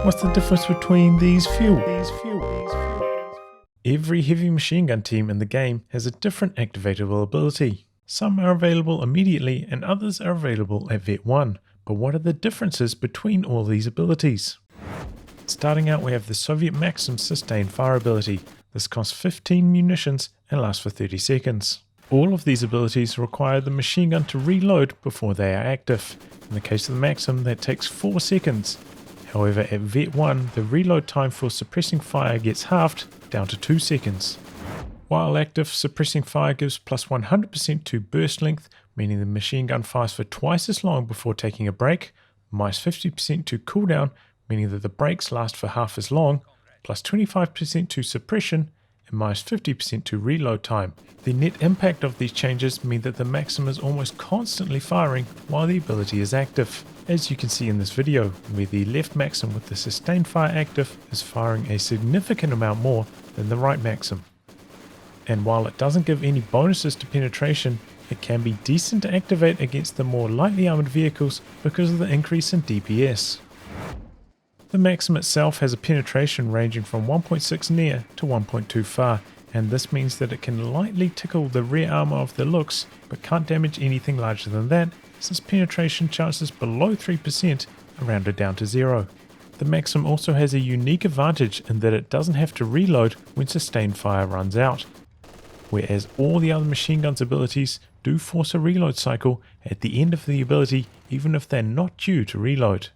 What's the difference between these few? Every heavy machine gun team in the game has a different activatable ability. Some are available immediately and others are available at Vet 1, but what are the differences between all these abilities? Starting out, we have the Soviet Maxim sustained fire ability. This costs 15 munitions and lasts for 30 seconds. All of these abilities require the machine gun to reload before they are active. In the case of the Maxim, that takes 4 seconds. However, at Vet 1, the reload time for suppressing fire gets halved down to 2 seconds. While active, suppressing fire gives plus 100% to burst length, meaning the machine gun fires for twice as long before taking a break, minus 50% to cooldown, meaning that the breaks last for half as long, plus 25% to suppression, and minus 50% to reload time. The net impact of these changes mean that the Maxim is almost constantly firing while the ability is active, as you can see in this video, where the left Maxim with the sustained fire active is firing a significant amount more than the right Maxim. And while it doesn't give any bonuses to penetration, it can be decent to activate against the more lightly armoured vehicles because of the increase in DPS. The Maxim itself has a penetration ranging from 1.6 near to 1.2 far, and this means that it can lightly tickle the rear armour of the looks, but can't damage anything larger than that, since penetration chances below 3% are rounded down to 0. The Maxim also has a unique advantage in that it doesn't have to reload when sustained fire runs out, whereas all the other machine gun's abilities do force a reload cycle at the end of the ability even if they're not due to reload.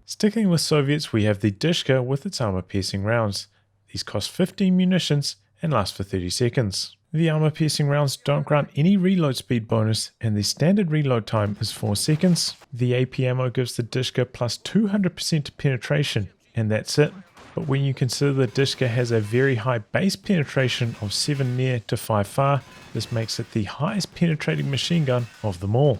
Sticking with Soviets, we have the DShK with its armor-piercing rounds. These cost 15 munitions and last for 30 seconds. The armor-piercing rounds don't grant any reload speed bonus, and the standard reload time is 4 seconds. The AP ammo gives the DShK plus 200% penetration, and that's it. But when you consider the DShK has a very high base penetration of 7 near to 5 far, this makes it the highest penetrating machine gun of them all.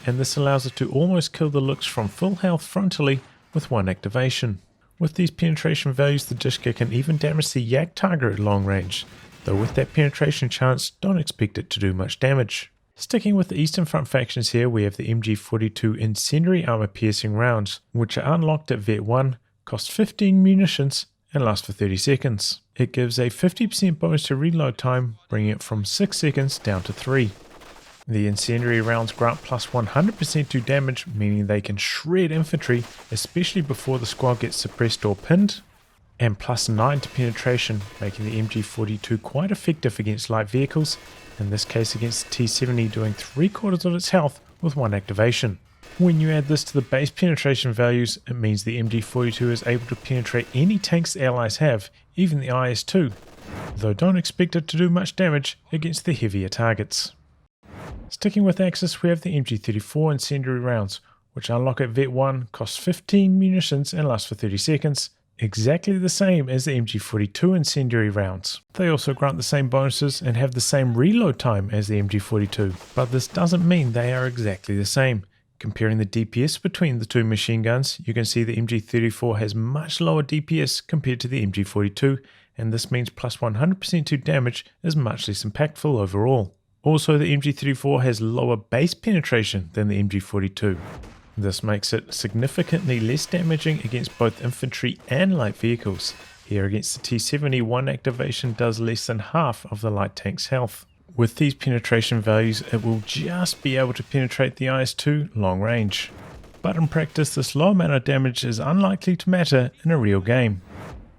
And this allows it to almost kill the looks from full health frontally with one activation. With these penetration values, the DShK can even damage the Yak target at long range, though with that penetration chance, don't expect it to do much damage. Sticking with the Eastern Front factions here, we have the MG42 Incendiary armor-piercing rounds, which are unlocked at Vet 1, cost 15 munitions, and last for 30 seconds. It gives a 50% bonus to reload time, bringing it from 6 seconds down to 3. The incendiary rounds grant plus 100% to damage, meaning they can shred infantry, especially before the squad gets suppressed or pinned, and plus 9 to penetration, making the MG42 quite effective against light vehicles, in this case against the T70 doing 3/4 of its health with one activation. When you add this to the base penetration values, it means the MG42 is able to penetrate any tanks the allies have, even the IS-2, though don't expect it to do much damage against the heavier targets. Sticking with Axis, we have the MG34 Incendiary rounds, which unlock at Vet 1, cost 15 munitions and last for 30 seconds, exactly the same as the MG42 Incendiary rounds. They also grant the same bonuses and have the same reload time as the MG42, but this doesn't mean they are exactly the same. Comparing the DPS between the two machine guns, you can see the MG34 has much lower DPS compared to the MG42, and this means plus 100% to damage is much less impactful overall. Also, the MG34 has lower base penetration than the MG42. This makes it significantly less damaging against both infantry and light vehicles. Here against the T70, one activation does less than half of the light tank's health. With these penetration values, it will just be able to penetrate the IS-2 long range. But in practice, this low amount of damage is unlikely to matter in a real game.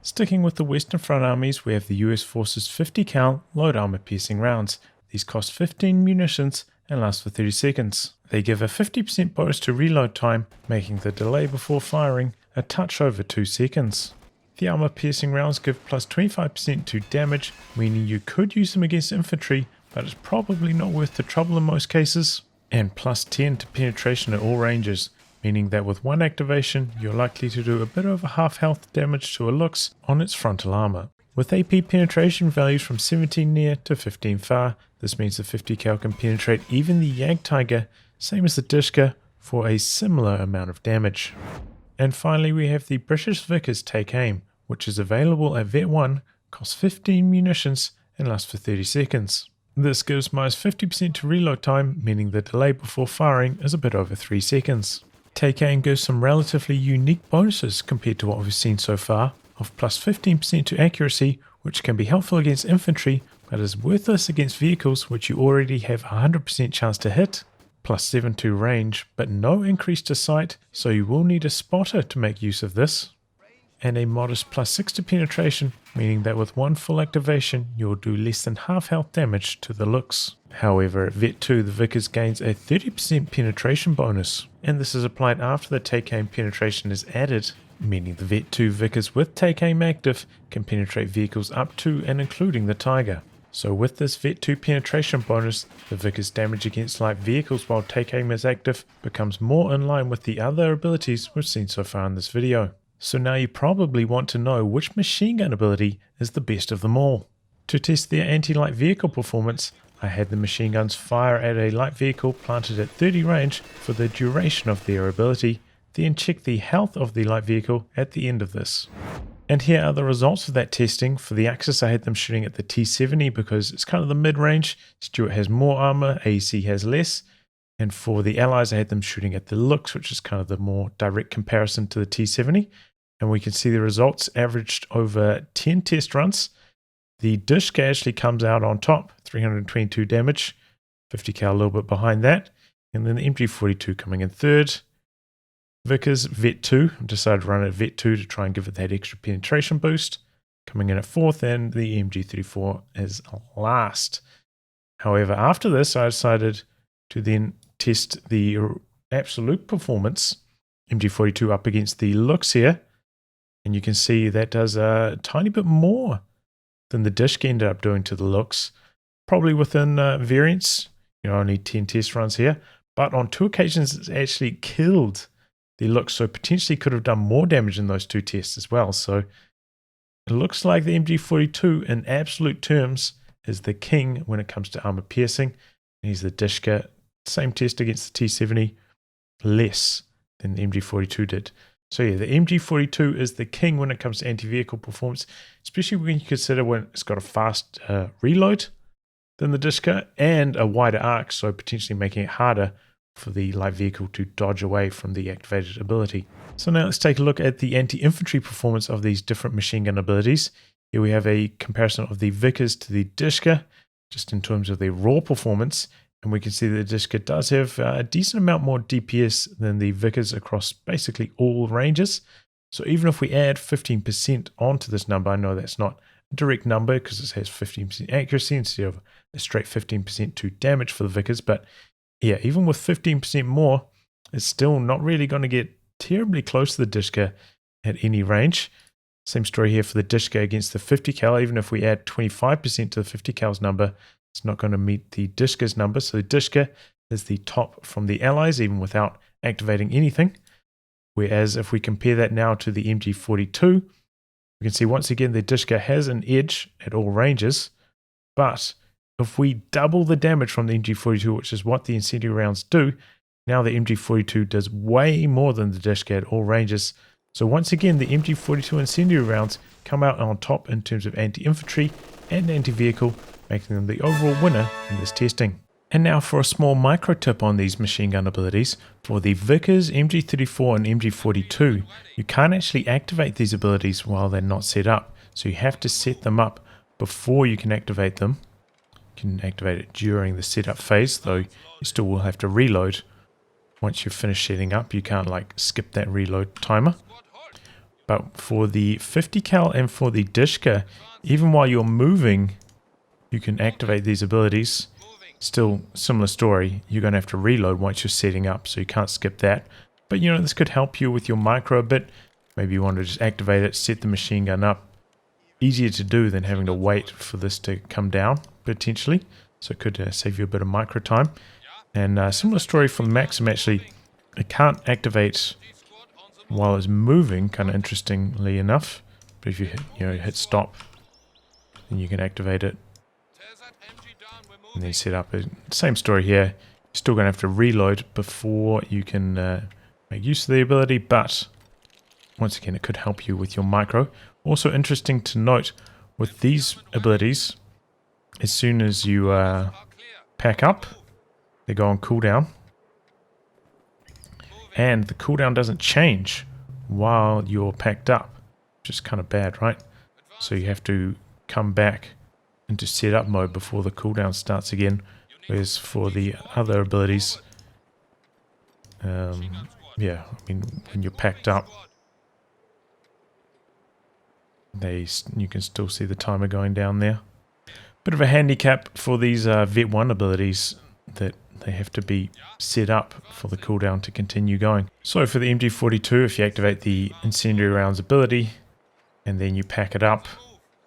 Sticking with the Western Front armies, we have the US Forces 50 cal load armor piercing rounds. These cost 15 munitions and last for 30 seconds. They give a 50% bonus to reload time, making the delay before firing a touch over 2 seconds. The armor piercing rounds give plus 25% to damage, meaning you could use them against infantry, but it's probably not worth the trouble in most cases. And plus 10 to penetration at all ranges, meaning that with one activation you're likely to do a bit over half health damage to a looks on its frontal armor. With AP penetration values from 17 near to 15 far, this means the 50 cal can penetrate even the Yak Tiger, same as the DShK, for a similar amount of damage. And finally we have the British Vickers Take aim, which is available at Vet 1, costs 15 munitions and lasts for 30 seconds. This gives minus 50% to reload time, meaning the delay before firing is a bit over 3 seconds. Take Aim gives some relatively unique bonuses compared to what we've seen so far, of plus 15% to accuracy, which can be helpful against infantry, but is worthless against vehicles which you already have a 100% chance to hit, plus 7 to range, but no increase to sight, so you will need a spotter to make use of this, and a modest plus 6 to penetration, meaning that with one full activation you will do less than half health damage to the looks. However, at Vet 2 the Vickers gains a 30% penetration bonus, and this is applied after the Take Aim penetration is added, meaning the Vet 2 Vickers with Take Aim active can penetrate vehicles up to and including the Tiger. So with this Vet 2 penetration bonus, the Vickers damage against light vehicles while Take Aim is active becomes more in line with the other abilities we've seen so far in this video. So now you probably want to know which machine gun ability is the best of them all. To test their anti-light vehicle performance, I had the machine guns fire at a light vehicle planted at 30 range for the duration of their ability, then check the health of the light vehicle at the end of this. And here are the results of that testing. For the Axis I had them shooting at the T70 because it's kind of the mid-range. Stuart has more armor, AEC has less. And for the Allies I had them shooting at the Looks, which is kind of the more direct comparison to the T70. And we can see the results averaged over 10 test runs. The DShK actually comes out on top, 322 damage, 50 cal a little bit behind that. And then the MG42 coming in third. Vickers Vet 2, decided to run at Vet 2 to try and give it that extra penetration boost, coming in at fourth, and the MG34 is last. However, after this I decided to then test the absolute performance, MG42 up against the Looks here. And you can see that does a tiny bit more than the DShK ended up doing to the Looks. Probably within variance, only 10 test runs here. But on 2 occasions it's actually killed the Looks, so potentially could have done more damage in those 2 tests as well. So it looks like the MG42 in absolute terms is the king when it comes to armor piercing. And he's the DShK, same test against the T70, less than the MG42 did. So yeah, the MG42 is the king when it comes to anti-vehicle performance, especially when you consider when it's got a fast reload than the DShK and a wider arc, so potentially making it harder for the light vehicle to dodge away from the activated ability. So now let's take a look at the anti-infantry performance of these different machine gun abilities. Here we have a comparison of the Vickers to the DShK, just in terms of the raw performance. And we can see that the DShK does have a decent amount more DPS than the Vickers across basically all ranges. So even if we add 15% onto this number, I know that's not a direct number because it has 15% accuracy instead of a straight 15% to damage for the Vickers. But yeah, even with 15% more, it's still not really going to get terribly close to the DShK at any range. Same story here for the DShK against the 50 cal. Even if we add 25% to the 50 cal's number, it's not going to meet the DShK's number. So the DShK is the top from the Allies, even without activating anything. Whereas if we compare that now to the MG42, we can see once again the DShK has an edge at all ranges. But if we double the damage from the MG42, which is what the incendiary rounds do, now the MG42 does way more than the DShK at all ranges. So once again, the MG42 incendiary rounds come out on top in terms of anti-infantry and anti-vehicle, making them the overall winner in this testing. And now for a small micro tip on these machine gun abilities. For the Vickers, MG34 and MG42, you can't actually activate these abilities while they're not set up. So you have to set them up before you can activate them. You can activate it during the setup phase, though you still will have to reload. Once you've finished setting up, you can't skip that reload timer. But for the 50 cal and for the DShK, even while you're moving, you can activate these abilities. Still similar story, you're going to have to reload once you're setting up, so you can't skip that. But this could help you with your micro a bit. Maybe you want to just activate it, set the machine gun up. Easier to do than having to wait for this to come down, potentially. So it could save you a bit of micro time. And similar story from Maxim, actually. It can't activate while it's moving, kind of interestingly enough. But if you hit stop, then you can activate it. And then set up. Same story here. You're still going to have to reload before you can make use of the ability, but once again, it could help you with your micro. Also interesting to note, with these abilities, as soon as you pack up, they go on cooldown. and the cooldown doesn't change while you're packed up, which is kind of bad, right? So you have to come back into setup mode before the cooldown starts again, whereas for the other abilities, yeah, I mean, when you're packed up, you can still see the timer going down there. Bit of a handicap for these Vet 1 abilities, that they have to be set up for the cooldown to continue going. So for the MG42, if you activate the Incendiary Rounds ability and then you pack it up,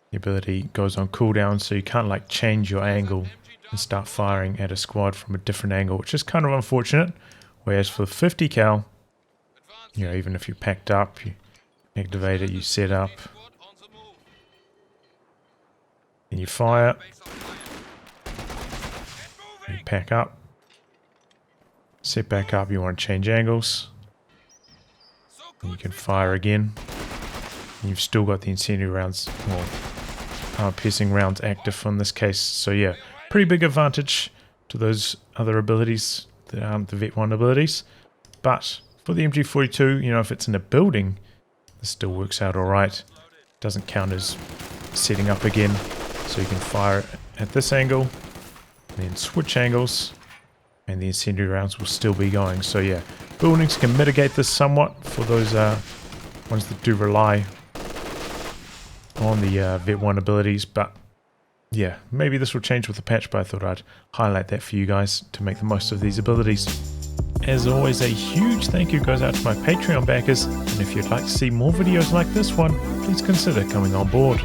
the ability goes on cooldown, so you can't like change your angle and start firing at a squad from a different angle, which is kind of unfortunate. Whereas for the 50 cal, you know, even if you're packed up, you activate it, you set up, and you fire, you pack up, set back up, you want to change angles, and you can fire again, and you've still got the incendiary rounds, well, piercing rounds active in this case. So yeah, pretty big advantage to those other abilities that aren't the Vet 1 abilities. But for the MG42, you know, if it's in a building, this still works out alright. Doesn't count as setting up again, so you can fire at this angle, then switch angles, and the incendiary rounds will still be going. So yeah, buildings can mitigate this somewhat for those ones that do rely on the Vet 1 abilities, but yeah, maybe this will change with the patch, but I thought I'd highlight that for you guys to make the most of these abilities. As always, a huge thank you goes out to my Patreon backers, and if you'd like to see more videos like this one, please consider coming on board.